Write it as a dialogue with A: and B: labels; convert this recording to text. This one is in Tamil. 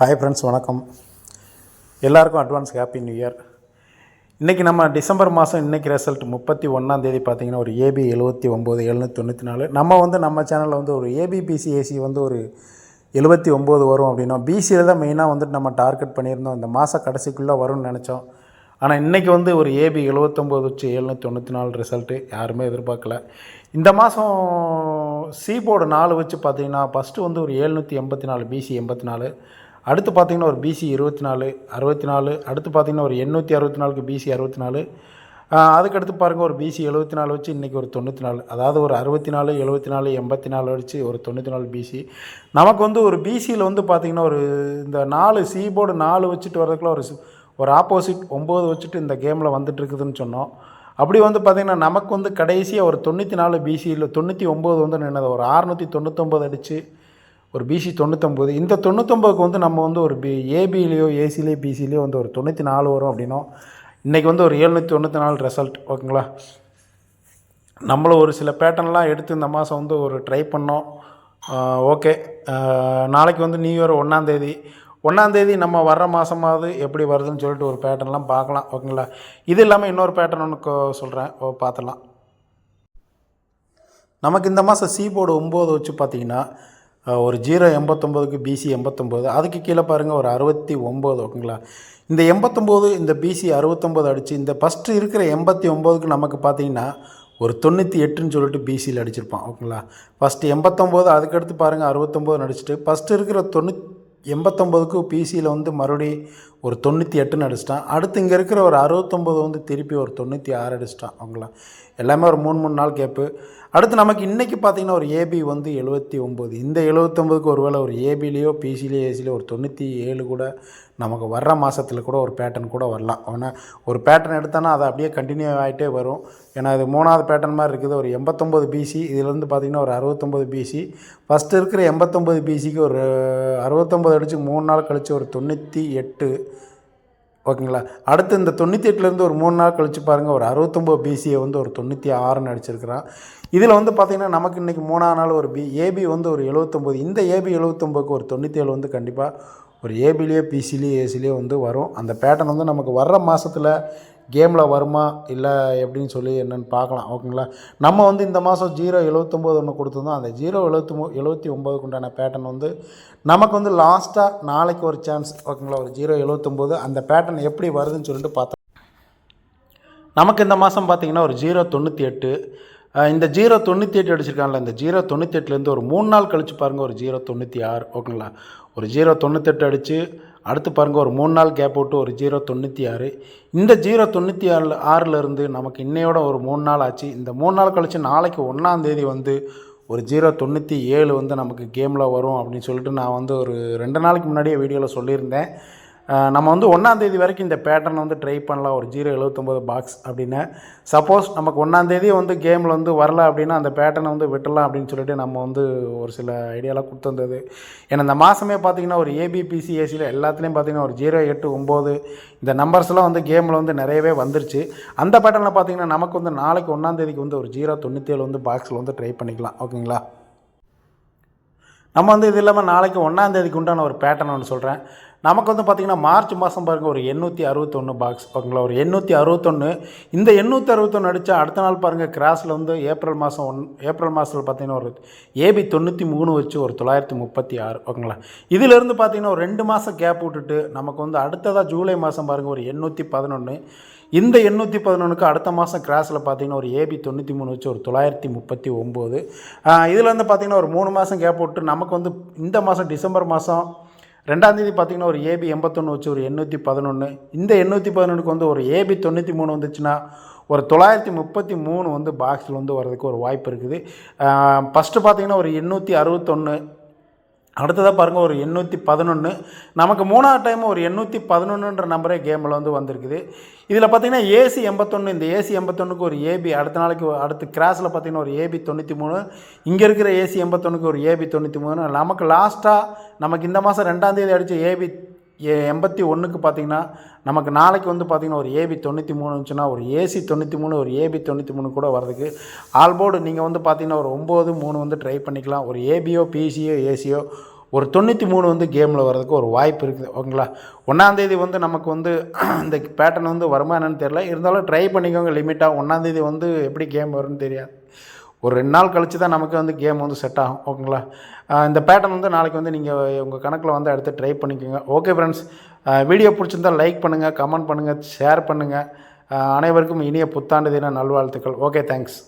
A: ஹாய் ஃப்ரெண்ட்ஸ், வணக்கம். எல்லாருக்கும் அட்வான்ஸ் ஹாப்பி நியூ இயர். இன்றைக்கி நம்ம டிசம்பர் மாதம் இன்றைக்கி ரிசல்ட் 31 பார்த்திங்கன்னா ஒரு ஏபி 79,794. நம்ம சேனலில் ஒரு ஏபிபிசி ஏசி ஒரு 79 வரும் அப்படின்னா பிசியில் தான் மெயினாக நம்ம டார்கெட் பண்ணியிருந்தோம். இந்த மாதம் கடைசிக்குள்ளே வரும்னு நினச்சோம். ஆனால் இன்றைக்கி ஒரு ஏபி 79,794 ரிசல்ட்டு யாருமே எதிர்பார்க்கல. இந்த மாதம் சி போர்டு 4 வச்சு பார்த்திங்கன்னா ஃபஸ்ட்டு ஒரு 784 பிசி 84, அடுத்து பார்த்திங்கன்னா ஒரு பிசி 24 64, அடுத்து பார்த்திங்கன்னா ஒரு 864க்கு பிசி 64, அதுக்கடுத்து பாருங்கள் ஒரு பிசி 74 வச்சு இன்றைக்கி ஒரு 94, அதாவது ஒரு 64 74 84 வச்சு ஒரு 94 பிசி. நமக்கு ஒரு பிசியில் பார்த்திங்கன்னா ஒரு இந்த 4 சி போர்டு 4 வச்சுட்டு வரதுக்குள்ள ஒரு ஆப்போசிட் 9 வச்சுட்டு இந்த கேமில் வந்துட்டுருக்குதுன்னு சொன்னோம். அப்படி பார்த்திங்கன்னா நமக்கு கடைசியாக ஒரு 94 பிசியில் 99 நின்னது ஒரு 699 அடித்து ஒரு பிசி 99. இந்த 99க்கு நம்ம ஒரு ஏபிலேயோ ஏசிலேயோ பிசிலேயோ ஒரு 94 வரும் அப்படின்னோம். இன்றைக்கி ஒரு 794 ரிசல்ட். ஓகேங்களா, நம்மளும் ஒரு சில பேட்டர்ன்லாம் எடுத்து இந்த மாதம் ஒரு ட்ரை பண்ணோம். ஓகே, நாளைக்கு நியூ இயர் 1ஆம் தேதி நம்ம வர்ற மாதமாவது எப்படி வருதுன்னு சொல்லிட்டு ஒரு பேட்டர்ன்லாம் பார்க்கலாம். ஓகேங்களா, இது இல்லாமல் இன்னொரு பேட்டர்ன் ஒன்று சொல்கிறேன், பார்த்துலாம். நமக்கு இந்த மாதம் சி போர்டு 9 வச்சு பார்த்திங்கன்னா ஒரு 089க்கு பிசி 89, அதுக்கு கீழே பாருங்கள் ஒரு 69. ஓகேங்களா, இந்த 89 இந்த பிசி 69 அடித்து இந்த ஃபஸ்ட்டு இருக்கிற 89க்கு நமக்கு பார்த்திங்கன்னா ஒரு 98ன்னு சொல்லிட்டு பிசியில் அடிச்சிருப்பான். ஓகேங்களா, ஃபஸ்ட்டு 89, அதுக்கடுத்து பாருங்கள் 69 அடிச்சுட்டு ஃபஸ்ட்டு இருக்கிற 89க்கு பிசியில் மறுபடியும் ஒரு 98ன்னு அடிச்சிட்டான். அடுத்து இங்கே இருக்கிற ஒரு 69 திருப்பி ஒரு 96 அடிச்சிட்டான். அவங்களா எல்லாமே ஒரு 3 நாள் கேப்பு. அடுத்து நமக்கு இன்றைக்கி பார்த்திங்கன்னா ஒரு ஏபி 79. இந்த 79க்கு ஒரு வேளை ஒரு ஏபிலேயோ பிசிலேயோ ஏசிலேயோ ஒரு 97 கூட நமக்கு வர்ற மாதத்தில் கூட ஒரு பேட்டர்ன் கூட வரலாம். ஆனால் ஒரு பேட்டர்ன் எடுத்தோன்னா அதை அப்படியே கண்டினியூ ஆகிட்டே வரும். ஏன்னா இது 3வது பேட்டர்ன் மாதிரி இருக்குது. ஒரு 89 பிசி, இதிலேருந்து பார்த்திங்கன்னா ஒரு 69 பிசி. ஃபஸ்ட்டு இருக்கிற 89 பிசிக்கு ஒரு 69 அடித்து 3 நாள் கழித்து ஒரு 98. ஓகேங்களா, அடுத்து இந்த 98லேருந்து ஒரு 3 நாள் கழித்து பாருங்கள் ஒரு 69 பிசியை ஒரு 96ன்னு அடிச்சிருக்கிறான். இதில் பார்த்திங்கன்னா நமக்கு இன்றைக்கி 3ஆம் நாள் ஒரு ஏபி ஒரு 79. இந்த ஏபி 79க்கு ஒரு 97 கண்டிப்பாக ஒரு ஏபிலேயோ பிசிலேயோ ஏசிலேயோ வரும். அந்த பேட்டர்ன் நமக்கு வர்ற மாதத்தில் கேமில் வருமா இல்லை எப்படின்னு சொல்லி என்னென்னு பார்க்கலாம். ஓகேங்களா, நம்ம இந்த மாதம் 079 ஒன்று கொடுத்துருந்தோம். அந்த 079க்கு உண்டான பேட்டர்ன் நமக்கு லாஸ்ட்டாக நாளைக்கு ஒரு சான்ஸ். ஓகேங்களா, ஒரு 079 அந்த பேட்டர்ன் எப்படி வருதுன்னு சொல்லிட்டு பார்த்தோம். நமக்கு இந்த மாதம் பார்த்திங்கன்னா ஒரு 098, இந்த 098 அடிச்சிருக்காங்களா, இந்த 098லேருந்து ஒரு 3 நாள் கழித்து பாருங்கள் ஒரு 096. ஓகேங்களா, ஒரு 098 அடித்து அடுத்து பாருங்கள் ஒரு 3 நாள் கேப் விட்டு ஒரு 096. இந்த 096லேருந்து நமக்கு இன்னையோட ஒரு 3 நாள் ஆச்சு. இந்த 3 நாள் கழித்து நாளைக்கு 1ஆம் தேதி ஒரு 097 நமக்கு கேமில் வரும் அப்படின்னு சொல்லிட்டு நான் ஒரு 2 நாளைக்கு முன்னாடியே வீடியோவில் சொல்லியிருந்தேன். நம்ம 1ஆம் தேதி வரைக்கும் இந்த பேட்டர்ன் ட்ரை பண்ணலாம், ஒரு 079 பாக்ஸ் அப்படின்னு. சப்போஸ் நமக்கு 1ஆம் தேதி கேமில் வரல அப்படின்னா அந்த பேட்டர்னை விட்டுடலாம் அப்படின்னு சொல்லிட்டு நம்ம ஒரு சில ஐடியாலாம் கொடுத்துருந்தது. ஏன்னா இந்த மாதமே பார்த்திங்கன்னா ஒரு ஏபிபிசி ஏசியில் எல்லாத்துலேயும் பார்த்திங்கன்னா ஒரு 089 இந்த நம்பர்ஸ்லாம் கேமில் நிறையவே வந்துருச்சு. அந்த பேட்டர்னில் பார்த்திங்கன்னா நமக்கு நாளைக்கு 1ஆம் தேதிக்கு ஒரு 097 பாக்ஸில் ட்ரை பண்ணிக்கலாம். ஓகேங்களா, நம்ம இது இல்லாமல் நாளைக்கு 1ஆம் தேதிக்கு உண்டான ஒரு பேட்டர்ன் ஒன்று சொல்கிறேன். நமக்கு பார்த்திங்கன்னா மார்ச் மாதம் பாருங்கள் ஒரு 861 பாக்ஸ். ஓகேங்களா, ஒரு 861. இந்த 861 அடித்தா அடுத்த நாள் பாருங்கள் கிராஸில் ஏப்ரல் மாதத்தில் பார்த்திங்கன்னா ஒரு ஏபி 93 வச்சு ஒரு 936. ஓகேங்களா, இதிலேருந்து பார்த்திங்கன்னா ஒரு 2 மாதம் கேப் விட்டுட்டு நமக்கு அடுத்ததாக ஜூலை மாதம் பாருங்கள் ஒரு 811. இந்த 811க்கு அடுத்த மாதம் கிராஸில் பார்த்திங்கன்னா ஒரு ஏபி 93 வச்சு ஒரு 939. இதில் பார்த்திங்கன்னா ஒரு 3 மாதம் கேப் விட்டு நமக்கு இந்த மாதம் டிசம்பர் மாதம் 2ஆம் தேதி பார்த்திங்கன்னா ஒரு ஏபி 81 வச்சு ஒரு 811. இந்த 811க்கு ஒரு ஏபி 93 வந்துச்சுன்னா ஒரு 933 பாக்ஸில் வர்றதுக்கு ஒரு வாய்ப்பு இருக்குது. ஃபஸ்ட்டு பார்த்திங்கன்னா ஒரு 861, அடுத்ததாக பாருங்கள் ஒரு 811. நமக்கு 3ஆவது டைம் ஒரு 811ன்ற நம்பரே கேமில் வந்திருக்குது. இதில் பார்த்திங்கன்னா ஏசி 81. இந்த ஏசி 81க்கு ஒரு ஏபி அடுத்து கிராஸில் பார்த்திங்கன்னா ஒரு ஏபி 93. இங்கே இருக்கிற ஏசி 81க்கு ஒரு ஏபி 93. நமக்கு லாஸ்ட்டாக நமக்கு இந்த மாதம் 2ஆம் தேதி அடித்த ஏபி 81க்கு பார்த்திங்கன்னா நமக்கு நாளைக்கு பார்த்திங்கன்னா ஒரு ஏபி 93 இருந்துச்சுன்னா ஒரு ஏசி 93 ஒரு ஏபி 93 கூட வர்றதுக்கு ஆல்போர்டு நீங்கள் பார்த்திங்கன்னா ஒரு 9 3 ட்ரை பண்ணிக்கலாம். ஒரு ஏபியோ பிசியோ ஏசியோ ஒரு 93 வந்து கேமில் வர்றதுக்கு ஒரு வாய்ப்பு இருக்குது. ஓகேங்களா? 1ஆந்தேதி வந்து நமக்கு வந்து இந்த பேட்டர்ன் வந்து வருமா என்னன்னு தெரியல. இருந்தாலும் ட்ரை பண்ணிக்கோங்க லிமிட்டாக. 1ஆந்தேதி வந்து எப்படி கேம் வரும்னு தெரியாது. ஒரு 2 நாள் கழித்து தான் நமக்கு வந்து கேம் வந்து செட் ஆகும். ஓகேங்களா? இந்த பேட்டர்ன் வந்து நாளைக்கு வந்து நீங்கள் உங்கள் கணக்கில் வந்து எடுத்து ட்ரை பண்ணிக்கோங்க. ஓகே ஃப்ரெண்ட்ஸ், வீடியோ பிடிச்சிருந்தால் லைக் பண்ணுங்கள், கமெண்ட் பண்ணுங்கள், ஷேர் பண்ணுங்கள். அனைவருக்கும் இனிய புத்தாண்டு தின நல்வாழ்த்துக்கள். Okay, thanks.